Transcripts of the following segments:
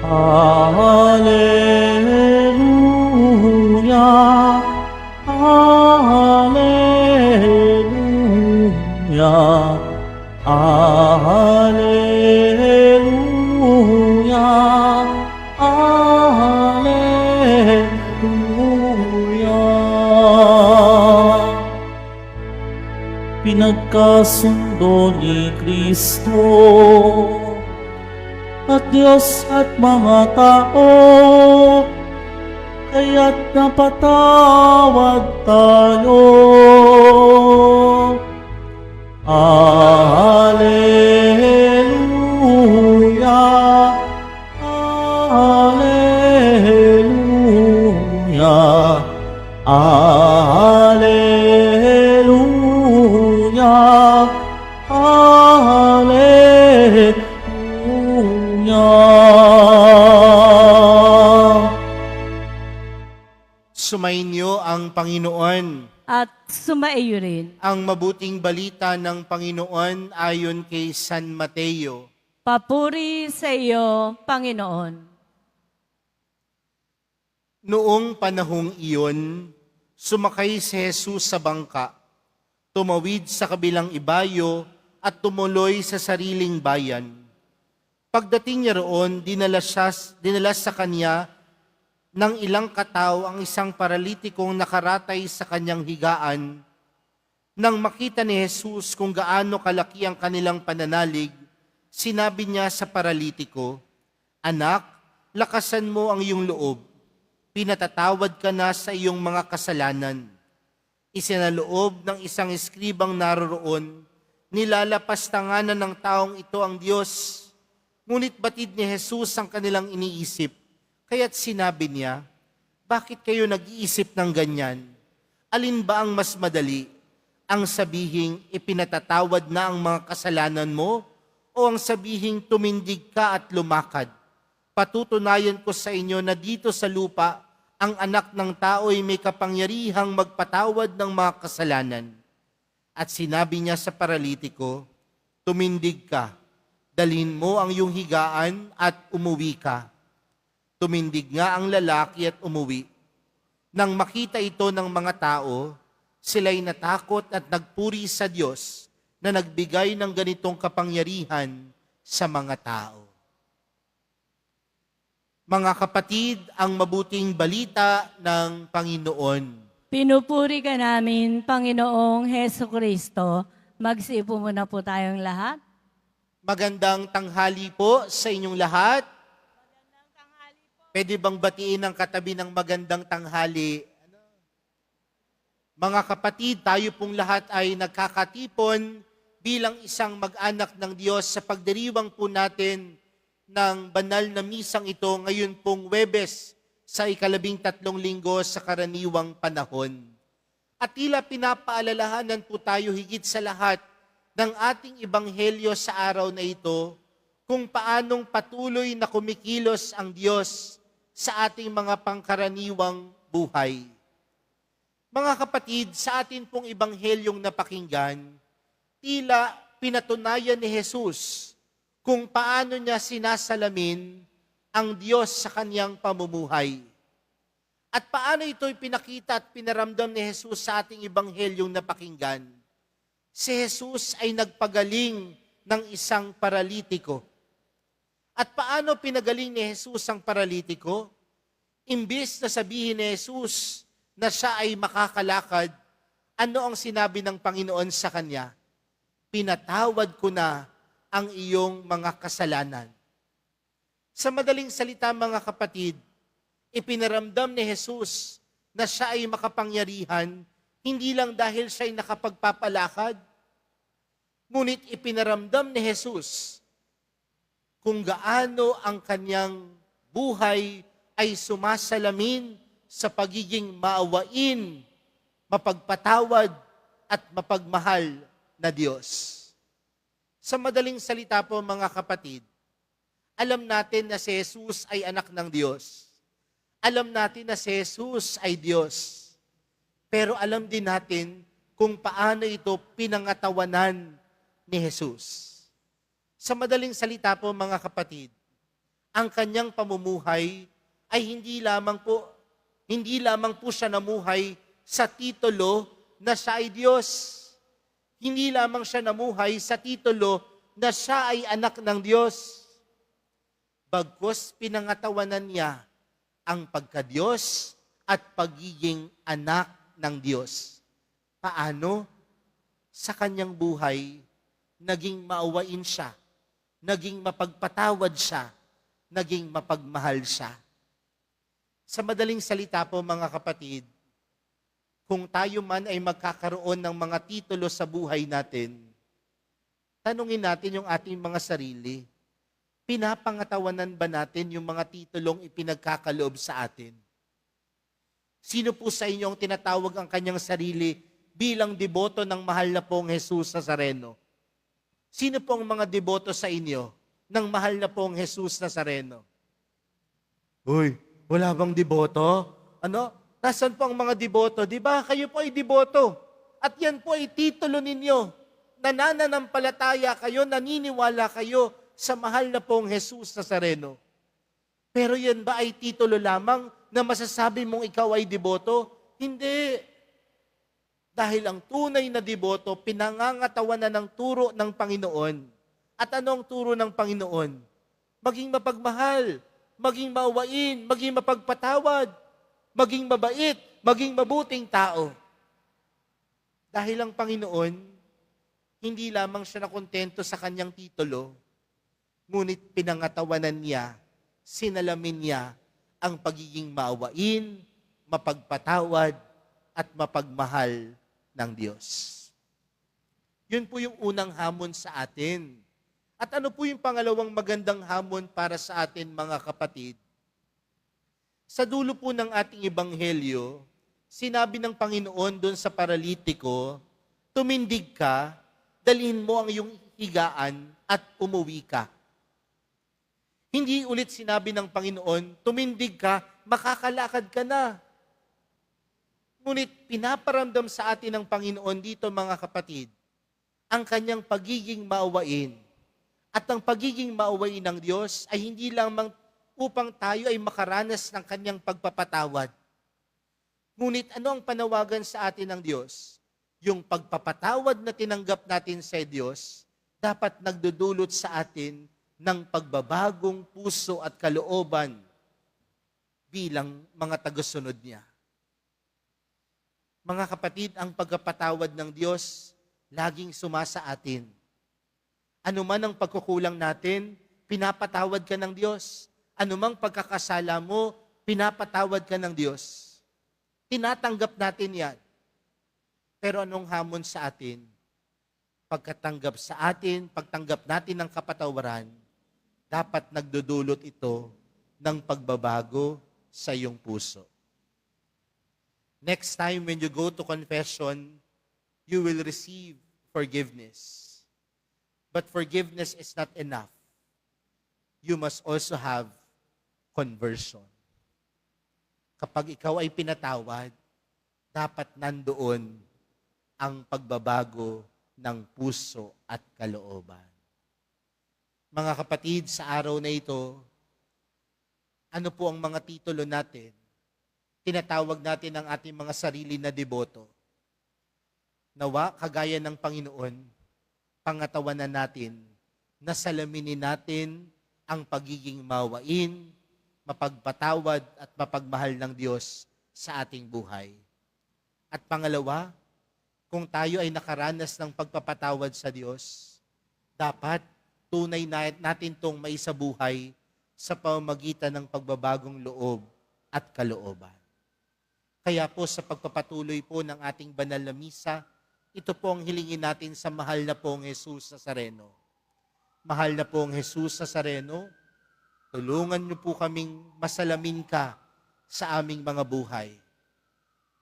Alleluia, Alleluia, Alleluia, Alleluia. Pinagkasundo ni Kristo at Diyos at mga tao, kaya't napatawad tayo. Alleluia, Alleluia, Alleluia, Alleluia. Sumainyo ang Panginoon. At sumaiyo rin. Ang mabuting balita ng Panginoon ayon kay San Mateo. Papuri sa iyo, Panginoon. Noong panahong iyon, sumakay si Jesus sa bangka, tumawid sa kabilang ibayo at tumuloy sa sariling bayan. Pagdating niya roon, dinala sa kanya ng ilang katao ang isang paralitikong nakaratay sa kanyang higaan. Nang makita ni Jesus kung gaano kalaki ang kanilang pananalig, sinabi niya sa paralitiko, "Anak, lakasan mo ang iyong loob. Pinatatawad ka na sa iyong mga kasalanan." Isinaloob ng isang eskribang naroroon, nilalapastanganan ng taong ito ang Diyos. Ngunit batid ni Jesus ang kanilang iniisip. Kaya't sinabi niya, "Bakit kayo nag-iisip ng ganyan? Alin ba ang mas madali? Ang sabihing ipinatatawad na ang mga kasalanan mo o ang sabihing tumindig ka at lumakad? Patutunayan ko sa inyo na dito sa lupa, ang anak ng tao ay may kapangyarihang magpatawad ng mga kasalanan." At sinabi niya sa paralitiko, "Tumindig ka, dalhin mo ang iyong higaan at umuwi ka." Tumindig nga ang lalaki at umuwi. Nang makita ito ng mga tao, sila'y natakot at nagpuri sa Diyos na nagbigay ng ganitong kapangyarihan sa mga tao. Mga kapatid, ang mabuting balita ng Panginoon. Pinupuri ka namin, Panginoong Heso Kristo. Magsiupo muna po tayong lahat. Magandang tanghali po sa inyong lahat. Pwede bang batiin ang katabi ng magandang tanghali? Mga kapatid, tayo pong lahat ay nagkakatipon bilang isang mag-anak ng Diyos sa pagdiriwang po natin ng banal na misang ito ngayon pong Huwebes sa 13 linggo sa karaniwang panahon. At tila pinapaalalahanan po tayo higit sa lahat ng ating ebanghelyo sa araw na ito kung paanong patuloy na kumikilos ang Diyos sa ating mga pangkaraniwang buhay. Mga kapatid, sa atin pong ebanghelyong napakinggan, tila pinatunayan ni Jesus kung paano niya sinasalamin ang Diyos sa kanyang pamumuhay. At paano ito'y pinakita at pinaramdam ni Jesus sa ating ebanghelyong napakinggan. Si Jesus ay nagpagaling ng isang paralitiko. At paano pinagaling ni Jesus ang paralitiko? Imbis na sabihin ni Jesus na siya ay makakalakad, ano ang sinabi ng Panginoon sa kanya? "Pinatawad ko na ang iyong mga kasalanan." Sa madaling salita, mga kapatid, ipinaramdam ni Jesus na siya ay makapangyarihan, hindi lang dahil siya ay nakapagpapalakad, ngunit ipinaramdam ni Jesus kung gaano ang kanyang buhay ay sumasalamin sa pagiging maawain, mapagpatawad at mapagmahal na Diyos. Sa madaling salita po, mga kapatid, alam natin na si Jesus ay anak ng Diyos. Alam natin na si Jesus ay Diyos. Pero alam din natin kung paano ito pinangatawanan ni Jesus. Sa madaling salita po, mga kapatid, ang kanyang pamumuhay ay hindi lamang po siya namuhay sa titulo na siya ay Diyos. Hindi lamang siya namuhay sa titulo na siya ay anak ng Diyos. Bagkus pinangatawanan niya ang pagka-Diyos at pagiging anak ng Diyos. Paano? Sa kanyang buhay, naging maawain siya, naging mapagpatawad siya, naging mapagmahal siya. Sa madaling salita po mga kapatid, kung tayo man ay magkakaroon ng mga titulo sa buhay natin, tanungin natin yung ating mga sarili, pinapangatawanan ba natin yung mga titulong ipinagkakaloob sa atin? Sino po sa inyo ang tinatawag ang kanyang sarili bilang deboto ng mahal na pong Jesus Nazareno? Sino po ang mga deboto sa inyo ng mahal na pong Jesus Nazareno? Uy, wala bang deboto? Ano? Nasaan po ang mga deboto? Di ba? Kayo po ay deboto. At yan po ay titulo ninyo. Nananampalataya kayo, naniniwala kayo sa mahal na pong Jesus Nazareno. Pero yan ba ay titulo lamang na masasabi mong ikaw ay deboto? Hindi. Dahil ang tunay na deboto, pinangangatawanan ng turo ng Panginoon. At ano ang turo ng Panginoon? Maging mapagmahal, maging maawain, maging mapagpatawad, maging mabait, maging mabuting tao. Dahil ang Panginoon, hindi lamang siya nakontento sa kanyang titulo, ngunit pinangatawanan niya, sinalamin niya ang pagiging maawain, mapagpatawad, at mapagmahal ng Diyos. Yun po yung unang hamon sa atin. At ano po yung pangalawang magandang hamon para sa atin, mga kapatid? Sa dulo po ng ating ebanghelyo, sinabi ng Panginoon doon sa paralitiko, tumindig ka, dalhin mo ang iyong higaan at umuwi ka. Hindi ulit sinabi ng Panginoon, tumindig ka, makakalakad ka na. Ngunit pinaparamdam sa atin ng Panginoon dito, mga kapatid, ang kanyang pagiging maawain. At ang pagiging maawain ng Diyos ay hindi lamang upang tayo ay makaranas ng kanyang pagpapatawad. Ngunit ano ang panawagan sa atin ng Diyos? Yung pagpapatawad na tinanggap natin sa Diyos, dapat nagdudulot sa atin ng pagbabagong puso at kalooban bilang mga tagasunod niya. Mga kapatid, ang pagpapatawad ng Diyos laging sumasa atin. Ano man ang pagkukulang natin, pinapatawad ka ng Diyos. Ano mang pagkakasala mo, pinapatawad ka ng Diyos. Tinatanggap natin yan. Pero anong hamon sa atin? Pagkatanggap sa atin, pagtanggap natin ng kapatawaran, dapat nagdudulot ito ng pagbabago sa iyong puso. Next time when you go to confession, you will receive forgiveness. But forgiveness is not enough. You must also have conversion. Kapag ikaw ay pinatawad, dapat nandoon ang pagbabago ng puso at kalooban. Mga kapatid, sa araw na ito, ano po ang mga titulo natin? Tinatawag natin ang ating mga sarili na deboto. Nawa, kagaya ng Panginoon, pangatawanan natin, nasalaminin natin ang pagiging mawain, mapagpatawad at mapagmahal ng Diyos sa ating buhay. At pangalawa, kung tayo ay nakaranas ng pagpapatawad sa Diyos, dapat tunay natin itong maisabuhay sa pamamagitan ng pagbabagong loob at kalooban. Kaya po sa pagpapatuloy po ng ating banal na misa, ito po ang hilingin natin sa mahal na pong Jesus Nazareno. Mahal na pong Jesus Nazareno, tulungan niyo po kaming masalamin ka sa aming mga buhay.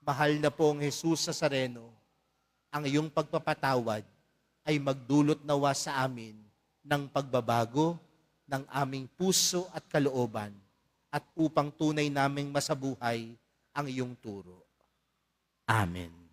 Mahal na pong Jesus Nazareno, ang iyong pagpapatawad ay magdulot nawa sa amin ng pagbabago ng aming puso at kalooban at upang tunay naming masabuhay ang iyong turo. Amen.